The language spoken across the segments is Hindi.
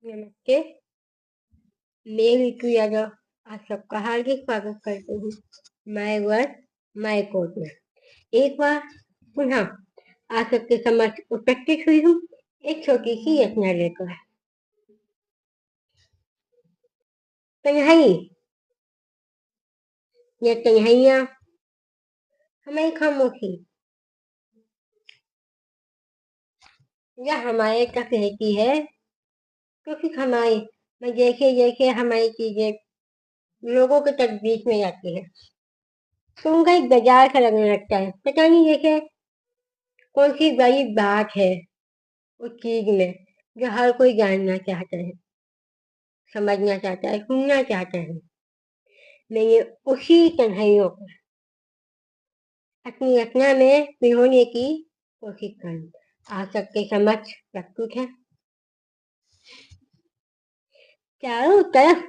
नमस्ते। मैं ऋतु यादव आप सबका हार्दिक स्वागत करती हूँ माय वर्ड माय कोड में। एक बार पुनः आप सबके समक्ष उपस्थित हुई हूँ एक छोटी सी रचना लेकर। तन्हाई, ये तन्हाइयाँ हमारी खामोशी या हमारे तक रहती है, क्योंकि हमारे में जैसे जैसे हमारी चीजें लोगों के तक बीच में जाती है तो उनका एक बाजार सा लगने लगता है। पता नहीं जैसे कौन सी बड़ी बात है उस चीज में जो हर कोई जानना चाहता है, समझना चाहता है, सुनना चाहता है। मैंने उसी कन्हैया को अपनी रचना में पिरोने की कोशिश करी। आप सबके समक्ष प्रस्तुत है। चारों तरफ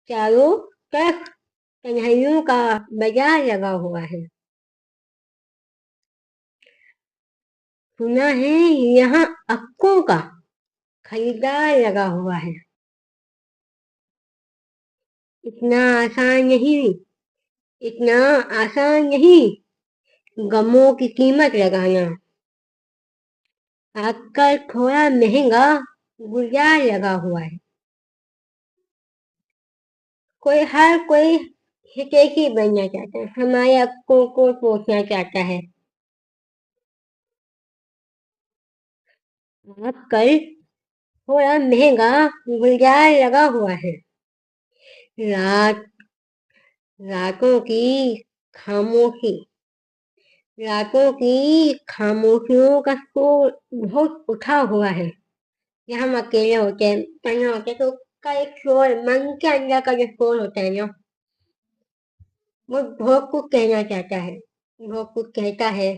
चारों तरफ कन्हैयों का बाजार लगा हुआ है। सुना है यहाँ अक्कों का खरीदार लगा हुआ है। इतना आसान नहीं, इतना आसान नहीं गमों की कीमत लगाना। आजकल थोड़ा महंगा गुलजार लगा हुआ है। हर कोई हितैषी बनना चाहता है, हमारे हकों को सोचना चाहता है। आजकल थोड़ा महंगा गुलजार लगा हुआ है। रात रातों की खामोशी रातों की खामोशियों का शोर बहुत उठा हुआ है। जब हम अकेले होते हैं, तन्हा होते हैं, तो का एक शोर, मन के अंदर का जो शोर होता है ना, वो बहुत कुछ कहना चाहता है, बहुत कुछ कहता है।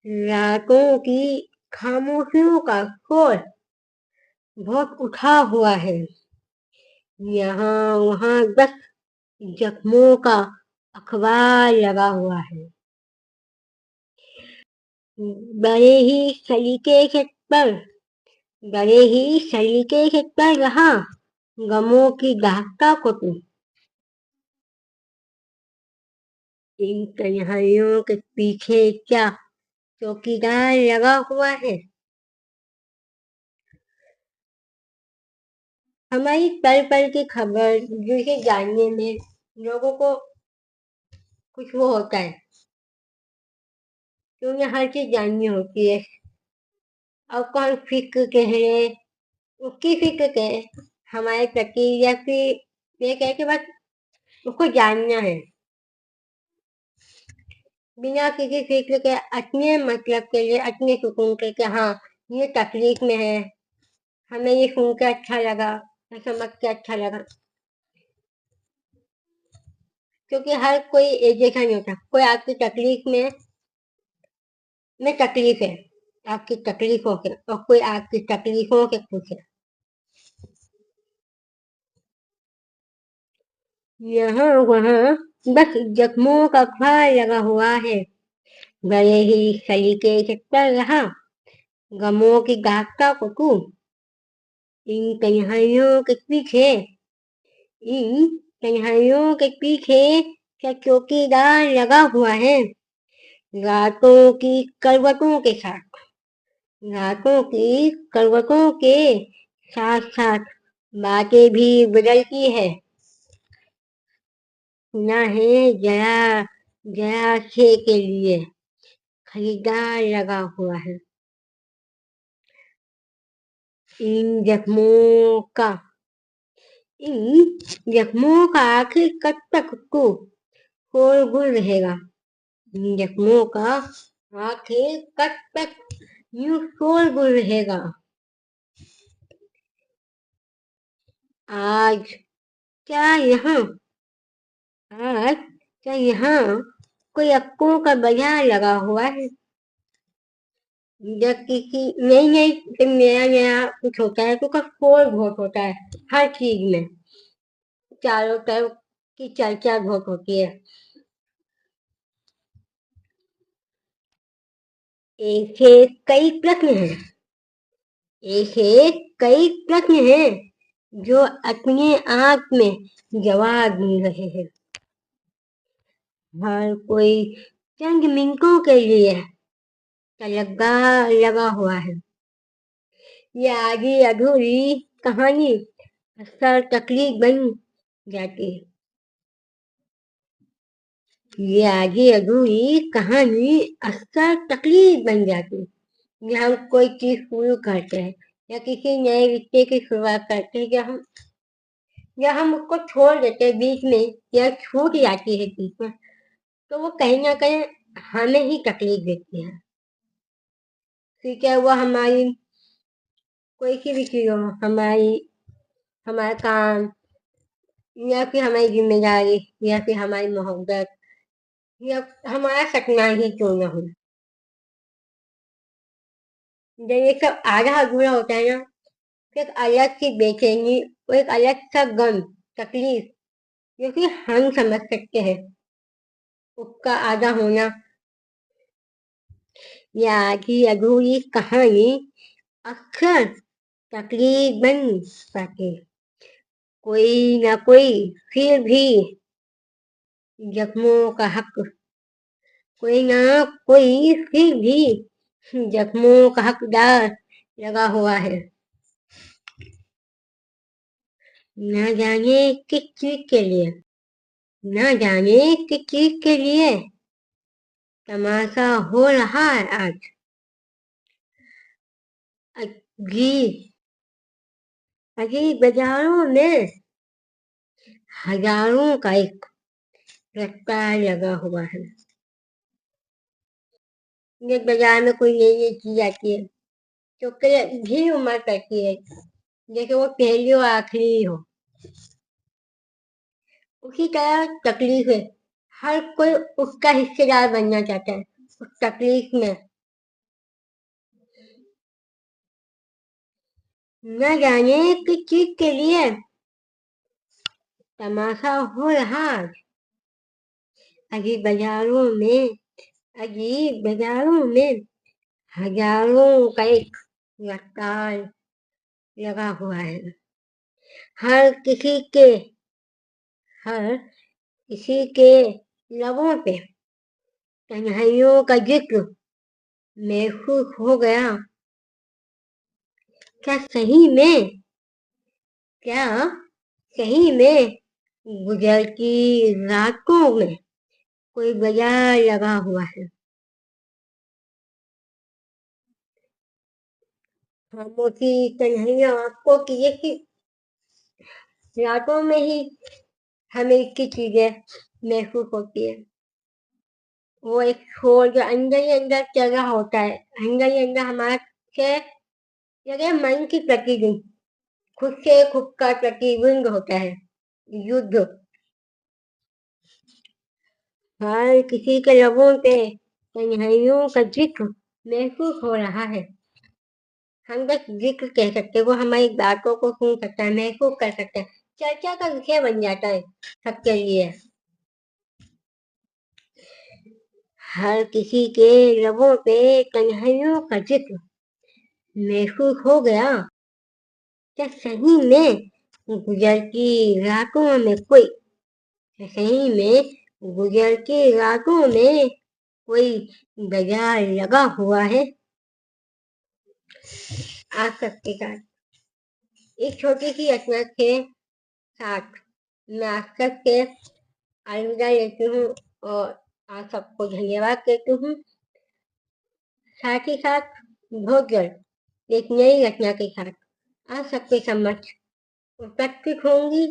रातों की खामोशियों का शोर बहुत उठा हुआ है। यहाँ वहाँ बस जख्मों का अखबार लगा हुआ है। बड़े ही सलीके से पर बड़े ही सलीके से पर रहा गमों की दास्ता को तू। इन तन्हाइयों के पीछे क्या चौकीदार लगा हुआ है? हमारी पल पल की खबर जिसे जानने में लोगों को कुछ वो होता है, तो उन्हें हर चीज जाननी होती है। अब कौन फिक्र कह रहे, उसकी फिक्र कहे हमारे प्रति, या फिर ये कह के बस उसको जानना है बिना किसी फिक्र के, अपने मतलब के लिए, अपने सुकून के, कि हाँ ये तकलीफ में है, हमें ये सुन के अच्छा लगा, ये समझ के अच्छा लगा। क्योंकि हर कोई एक जैसा नहीं होता। कोई आपकी तकलीफ में तकलीफ है, आपकी तकलीफों से, और कोई आपकी तकलीफों से खुश है। यहाँ वहाँ बस जख्मों का भार लगा हुआ है। बड़े ही सलीके से चल रहा गमों की दास्ता को तू। इन तन्हाइयों के पीछे इन तन्हाइयों के पीछे क्या चौकीदार लगा हुआ है? रातों की करवटों के साथ रातों की करवटों के साथ साथ बातें भी बदलती है। सुना है जरा जरा से के लिए खरीदार लगा हुआ है। इन जख्मों का इन जख्मों का आखिर कब तक को शोरगुल रहेगा? इन जख्मों का आखिर कब तक यूं शोरगुल रहेगा? आज क्या यहाँ आज क्या यहाँ कोई अक्कों का बाजार लगा हुआ है? जब किसी नई नई जब नया नया कुछ होता है तो उसका शोर बहुत होता है। हर चीज में चारों तरफ की चर्चा बहुत होती है। ऐसे कई प्रश्न हैं ऐसे कई प्रश्न हैं जो अपने आप में जवाब मिल रहे हैं। हर कोई चंद मिनटों के लिए लगा लगा हुआ है। ये आधी अधूरी कहानी अक्सर तकलीफ बन जाती है। ये आधी अधूरी कहानी अक्सर तकलीफ बन जाती है। जब हम कोई चीज शुरू करते हैं या किसी नए रिश्ते की शुरुआत करते हैं, जब हम उसको छोड़ देते हैं बीच में या छूट जाती है बीच में, तो वो कहीं ना कहीं हमें ही तकलीफ देती है। फिर क्या हुआ, हमारी कोई सी भी चीज हो, हमारा काम या फिर हमारी जिम्मेदारी या फिर हमारी मोहब्बत या हमारा सपना ही क्यों ना हो, जब ये सब आधा अधूरा होता है ना, तो एक अलग सी बेचैनी और एक अलग सा गम, तकलीफ जो कि हम समझ सकते हैं उसका आधा होना या आधी अधूरी कहानी अक्सर तकलीफ बन पाती है। कोई ना कोई फिर भी जख्मों का हक कोई ना कोई फिर भी जख्मों का हकदार लगा हुआ है। न जाने किस चीज के लिए, न जाने किस चीज के लिए तमाशा हो रहा है आज। अजी अजी बाजारों में हजारों का एक रस्ता लगा हुआ है। ये बाजार में कोई नई नई चीज आती है तो भीड़ उमड़ करती है, जैसे वो पहली और आखिरी हो। उसी तरह तकलीफ है, हर कोई उसका हिस्सेदार बनना चाहता है उस तकलीफ में। न जाने किस चीज के लिए तमाशा हो रहा है। अजीब बाजारों में अजीब बाजारों में हजारों का एक रफ्तार लगा हुआ है। हर किसी के हर किसी के लबों पे तन्हाइयों का जिक्र महसूस हो गया। क्या सही में क्या सही में गुजरती रातों में कोई बाजार लगा हुआ है। खामोशी तन्हाइयां आपको की ये कि रातों में ही हमें इसकी चीजें महसूस होती है। वो एक शोर जो अंदर ही अंदर चल रहा होता है, अंदर ही अंदर हमारा से जगह मन की प्रतिदिन खुद से खुद का प्रतिबिंब होता है, युद्ध। हर किसी के लबों पे तन्हाइयों का जिक्र महसूस हो रहा है। हम बस जिक्र कह सकते हैं, वो हमारी बातों को सुन सकता है, महसूस कर सकता है, चर्चा का विषय बन जाता है सबके लिए। हर किसी के लबों पे तन्हाइयों का जिक्र महसूस हो गया। क्या सही में गुजरती रातों में कोई क्या सही में गुजरती रातों में कोई बाजार लगा हुआ है। आप सबके साथ एक छोटी सी रचना के साथ मैं आप सबसे अलविदा लेती हूँ और आप सबको धन्यवाद देती हूँ। साथ ही साथ बहुत जल्द एक नई रचना के साथ आप सबके समक्ष उपस्थित होंगी।